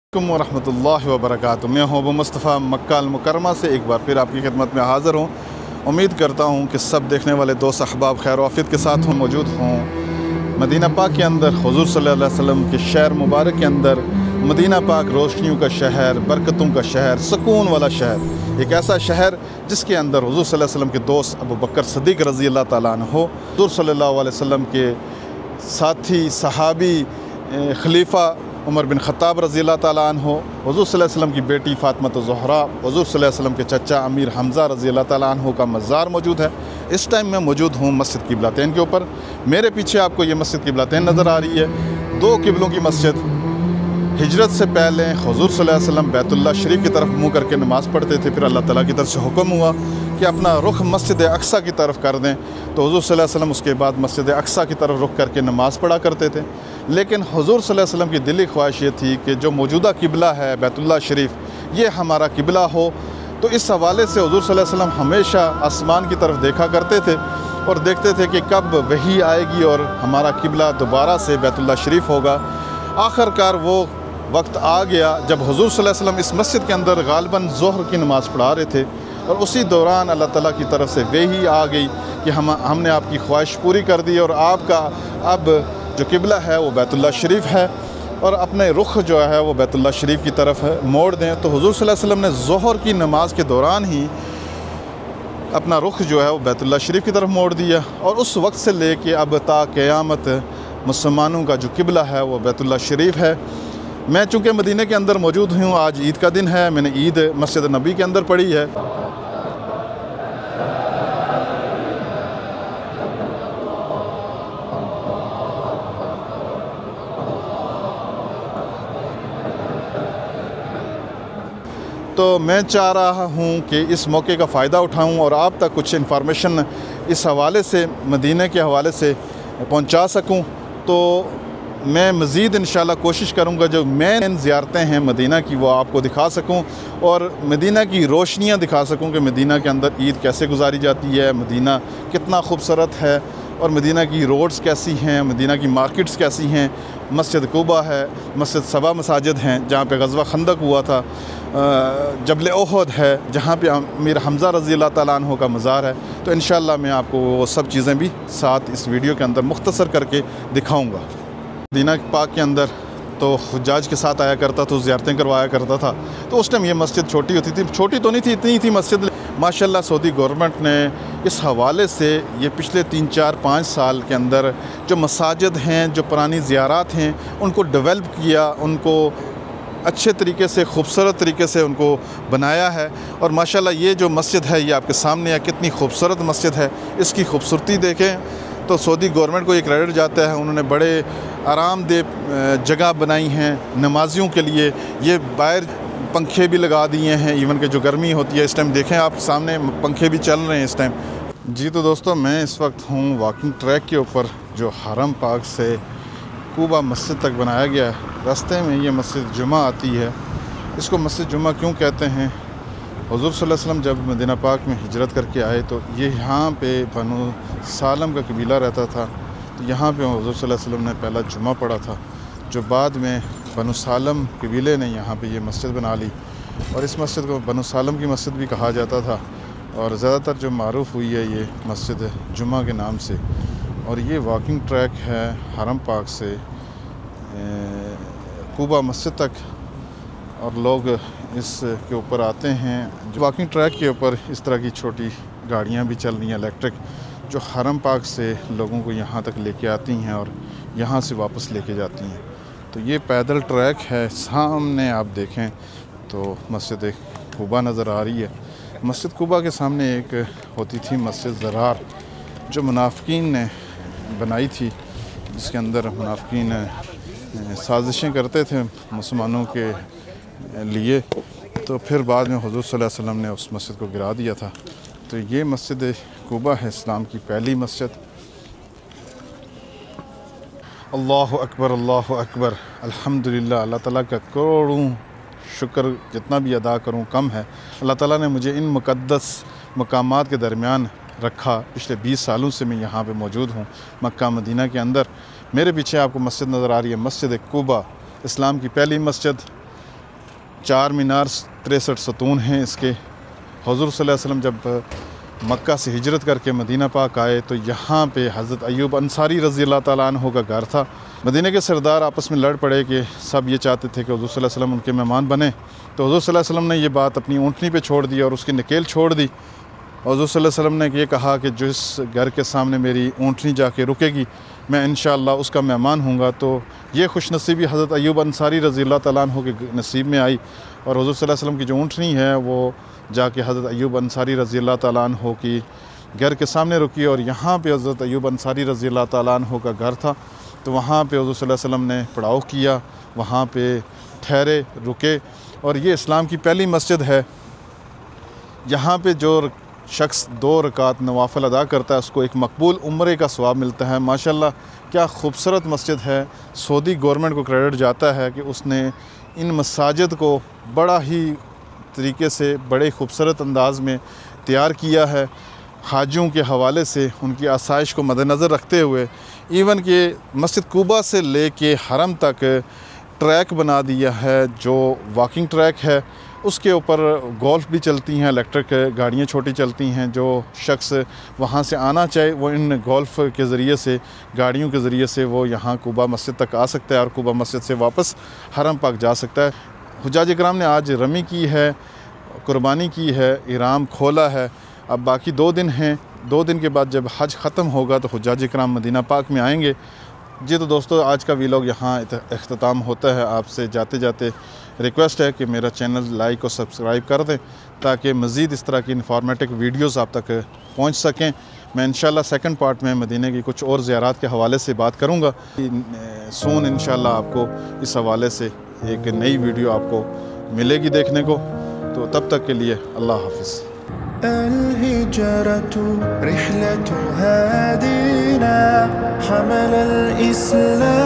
अलैकुम वरहमतुल्लाहि वबरकातुहू। मैं हूँ अबू मुस्तफ़ा मक्का अल मुकरमा से एक बार फिर आपकी खिदमत में हाज़िर हूँ। उम्मीद करता हूँ कि सब देखने वाले दोस्त अहबाब खैर आफियत के साथ मौजूद हों। मदीना पाक के अंदर हुज़ूर सल्लल्लाहु अलैहि वसल्लम के शहर मुबारक के अंदर मदीना पाक रोशनियों का शहर, बरकतों का शहर, सुकून वाला शहर, एक ऐसा शहर जिसके अंदर हुज़ूर सल्लल्लाहु अलैहि वसल्लम के दोस्त अबू बकर सिद्दीक़ रज़ी अल्लाह ताला अन्हु, हुज़ूर सल्लल्लाहु अलैहि वसल्लम के साथी सहाबी खलीफा उमर बिन ख़त्ताब रज़ी अल्लाह ताला अन्हु, हुज़ूर सल्लल्लाहु अलैहि वसल्लम की बेटी फ़ातिमा ज़हरा, हुज़ूर सल्लल्लाहु अलैहि वसल्लम के चचा अमीर हमज़ा रज़ी अल्लाह ताला अन्हु का मज़ार मौजूद है। इस टाइम मैं मौजूद हूँ मस्जिद क़िबलतैन के ऊपर। मेरे पीछे आपको ये मस्जिद क़िबलतैन नज़र आ रही है। दो क़िबलों की मस्जिद। हिजरत से पहले हुज़ूर सल्लल्लाहु अलैहि वसल्लम बैतुल्लाह शरीफ की तरफ मुँह करके नमाज़ पढ़ते थे। फिर अल्लाह ताला की तरफ से हुक्म हुआ कि अपना रुख मस्जिद अक्सा की तरफ कर दें, तो हुज़ूर सल्लल्लाहु अलैहि वसल्लम उसके बाद मस्जिद अक्सा की तरफ रुख करके नमाज़ पढ़ा करते थे। लेकिन हुज़ूर सल्लल्लाहु अलैहि वसल्लम की दिली ख्वाहिश ये थी कि जो मौजूदा क़िबला है बैतुल्लाह शरीफ, ये हमारा क़िबला हो। तो इस हवाले से हुज़ूर सल्लल्लाहु अलैहि वसल्लम हमेशा आसमान की तरफ देखा करते थे और देखते थे कि कब वही आएगी और हमारा क़िबला दोबारा से बैतुल्लाह शरीफ होगा। आखिरकार वो वक्त आ गया जब हुज़ूर सल्लल्लाहु अलैहि वसल्लम इस मस्जिद के अंदर गालिबन ज़ोहर की नमाज़ पढ़ा रहे थे और उसी दौरान अल्लाह ताला की तरफ से वही आ गई कि हमने आपकी ख्वाहिश पूरी कर दी और आपका अब जो क़िबला है वो बैतुल्लाह शरीफ है और अपने रुख जो है वो बैतुल्लाह शरीफ की तरफ मोड़ दें। तो हुज़ूर सल्लल्लाहु अलैहि वसल्लम ने ज़ोहर की नमाज के दौरान ही अपना रुख जो है वो बैतुल्लाह शरीफ की तरफ मोड़ दिया और उस वक्त से लेके अब ता क़यामत मुसलमानों का जो क़िबला है वो बैतुल्लाह शरीफ है। मैं चूँकि मदीने के अंदर मौजूद हूँ, आज ईद का दिन है, मैंने ईद मस्जिद नबी के अंदर पढ़ी है। तो मैं चाह रहा हूँ कि इस मौके का फ़ायदा उठाऊँ और आप तक कुछ इन्फॉर्मेशन इस हवाले से, मदीने के हवाले से पहुँचा सकूँ। तो मैं मज़ीद इंशाल्लाह कोशिश करूँगा जो मेन ज़ियारतें हैं मदीना की वो आपको दिखा सकूँ और मदीना की रोशनियाँ दिखा सकूँ कि मदीना के अंदर ईद कैसे गुजारी जाती है, मदीना कितना खूबसूरत है और मदीना की रोड्स कैसी हैं, मदीना की मार्केट्स कैसी हैं। मस्जिद कुबा है, मस्जिद सबा मसाजिद हैं जहाँ पे ग़ज़वा खंदक हुआ था, जबल ओहद है जहाँ पे अमीर हमज़ा रज़ी अल्लाह ताला अन्हु का मज़ार है। तो इंशाल्लाह मैं आपको वो सब चीज़ें भी साथ इस वीडियो के अंदर मुख्तसर करके दिखाऊँगा। मदीना पाक के अंदर तो हुज्जाज के साथ आया करता तो ज़ियारतें करवाया करता था। तो उस टाइम ये मस्जिद छोटी होती थी, छोटी तो नहीं थी, इतनी थी मस्जिद। माशाल्लाह सऊदी गवर्नमेंट ने इस हवाले से ये पिछले 3-4-5 साल के अंदर जो मसाजिद हैं, जो पुरानी ज़ियारात हैं, उनको डेवलप किया, उनको अच्छे तरीके से, खूबसूरत तरीके से उनको बनाया है। और माशाल्लाह ये जो मस्जिद है ये आपके सामने है, कितनी खूबसूरत मस्जिद है। इसकी खूबसूरती देखें तो सऊदी गवर्नमेंट को ये क्रेडिट जाता है। उन्होंने बड़े आरामदेह जगह बनाई हैं नमाजियों के लिए। ये बाहर पंखे भी लगा दिए हैं, इवन कि जो गर्मी होती है इस टाइम देखें आप सामने पंखे भी चल रहे हैं इस टाइम। जी तो दोस्तों, मैं इस वक्त हूँ वॉकिंग ट्रैक के ऊपर जो हरम पाक से कुबा मस्जिद तक बनाया गया है। रास्ते में ये मस्जिद जुमा आती है। इसको मस्जिद जुमा क्यों कहते हैं? हुज़ूर सल्लल्लाहु अलैहि वसल्लम जब मदीना पाक में हिजरत करके आए तो ये यहाँ पे बनु सालम का कबीला रहता था। तो यहाँ पे हुज़ूर सल्लल्लाहु अलैहि वसल्लम ने पहला जुमा पढ़ा था, जो बाद में बनु सालम कबीले ने यहाँ पे ये मस्जिद बना ली और इस मस्जिद को बनु सालम की मस्जिद भी कहा जाता था और ज़्यादातर जो मारूफ़ हुई है ये मस्जिद जुमा के नाम से। और ये वॉकिंग ट्रैक है हरम पाक से कुबा मस्जिद तक और लोग इस के ऊपर आते हैं। जो वॉकिंग ट्रैक के ऊपर इस तरह की छोटी गाड़ियाँ भी चल रही हैं इलेक्ट्रिक, जो हरम पाक से लोगों को यहाँ तक लेके आती हैं और यहाँ से वापस लेके जाती हैं। तो ये पैदल ट्रैक है। सामने आप देखें तो मस्जिद कुबा नज़र आ रही है। मस्जिद कुबा के सामने एक होती थी मस्जिद ज़रार, जो मुनाफ़िकीन ने बनाई थी, जिसके अंदर मुनाफ़िकीन साजिशें करते थे मुसलमानों के लिए। तो फिर बाद में हुज़ूर सल्लल्लाहु अलैहि वसल्लम ने उस मस्जिद को गिरा दिया था। तो ये मस्जिद कुबा है, इस्लाम की पहली मस्जिद। अल्लाहु अकबर, अल्लाहु अकबर, अल्हम्दुलिल्लाह। अल्लाह ताला का करोड़ों शुक्र, जितना भी अदा करूँ कम है। अल्लाह ताला ने मुझे इन मुक़द्दस मकामात के दरमियान रखा। पिछले 20 सालों से मैं यहाँ पे मौजूद हूँ मक्का मदीना के अंदर। मेरे पीछे आपको मस्जिद नज़र आ रही है, मस्जिद कुबा, इस्लाम की पहली मस्जिद। 4 مینار 63 ستون ہیں اس کے۔ حضور صلی اللہ علیہ وسلم جب مکہ سے ہجرت کر کے مدینہ پاک آئے تو یہاں پہ حضرت ایوب انصاری رضی اللہ تعالیٰ عنہ کا گھر تھا۔ مدینہ کے سردار آپس میں لڑ پڑے کہ سب یہ چاہتے تھے کہ حضور صلی اللہ علیہ وسلم ان کے مہمان بنے، تو حضور صلی اللہ علیہ وسلم نے یہ بات اپنی اونٹنی پہ چھوڑ دی اور اس کی نکیل چھوڑ دی۔ حضور صلی اللہ علیہ وسلم نے یہ کہا کہ جس گھر کے سامنے میری اونٹنی جا کے رکے گی میں انشاءاللہ اس کا مہمان ہوں گا۔ تو یہ خوش نصیبی حضرت ایوب انصاری رضی اللہ تعالیٰ عنہ کے نصیب میں آئی، اور حضور صلی اللہ علیہ وسلم کی جو اونٹنی ہے وہ جا کے حضرت ایوب انصاری رضی اللہ تعالیٰ عنہ کی گھر کے سامنے رکی، اور یہاں پہ حضرت ایوب انصاری رضی اللہ تعالیٰ عنہ کا گھر تھا۔ تو وہاں پہ حضور صلی اللہ علیہ وسلم نے پڑاؤ کیا، وہاں پہ ٹھہرے، رکے، اور یہ اسلام کی پہلی مسجد ہے۔ یہاں پہ جو شخص 2 رکعت نوافل ادا کرتا ہے اس کو ایک مقبول عمرے کا ثواب ملتا ہے۔ ماشاءاللہ کیا خوبصورت مسجد ہے۔ سعودی گورنمنٹ کو کریڈٹ جاتا ہے کہ اس نے ان مساجد کو بڑا ہی طریقے سے بڑے خوبصورت انداز میں تیار کیا ہے، حاجیوں کے حوالے سے ان کی آسائش کو مد نظر رکھتے ہوئے۔ ایون کہ مسجد قباء سے لے کے حرم تک ٹریک بنا دیا ہے جو واکنگ ٹریک ہے، اس کے اوپر گولف بھی چلتی ہیں، الیکٹرک گاڑیاں چھوٹی چلتی ہیں۔ جو شخص وہاں سے آنا چاہے وہ ان گولف کے ذریعے سے، گاڑیوں کے ذریعے سے وہ یہاں قباء مسجد تک آ سکتا ہے اور قباء مسجد سے واپس حرم پاک جا سکتا ہے۔ حجاج کرام نے آج رمی کی ہے، قربانی کی ہے، احرام کھولا ہے، اب باقی 2 دن ہیں۔ 2 دن کے بعد جب حج ختم ہوگا تو حجاج کرام مدینہ پاک میں آئیں گے۔ جی تو دوستو آج کا ویلاگ یہاں اختتام ہوتا ہے۔ آپ سے جاتے جاتے ریکویسٹ ہے کہ میرا چینل لائک اور سبسکرائب کر دیں تاکہ مزید اس طرح کی انفارمیٹو ویڈیوز آپ تک پہنچ سکیں۔ میں انشاءاللہ سیکنڈ پارٹ میں مدینہ کی کچھ اور زیارات کے حوالے سے بات کروں گا۔ سون انشاءاللہ آپ کو اس حوالے سے ایک نئی ویڈیو آپ کو ملے گی دیکھنے کو، تو تب تک کے لیے اللہ حافظ۔ الهجرة رحلة هادينا حمل الإسلام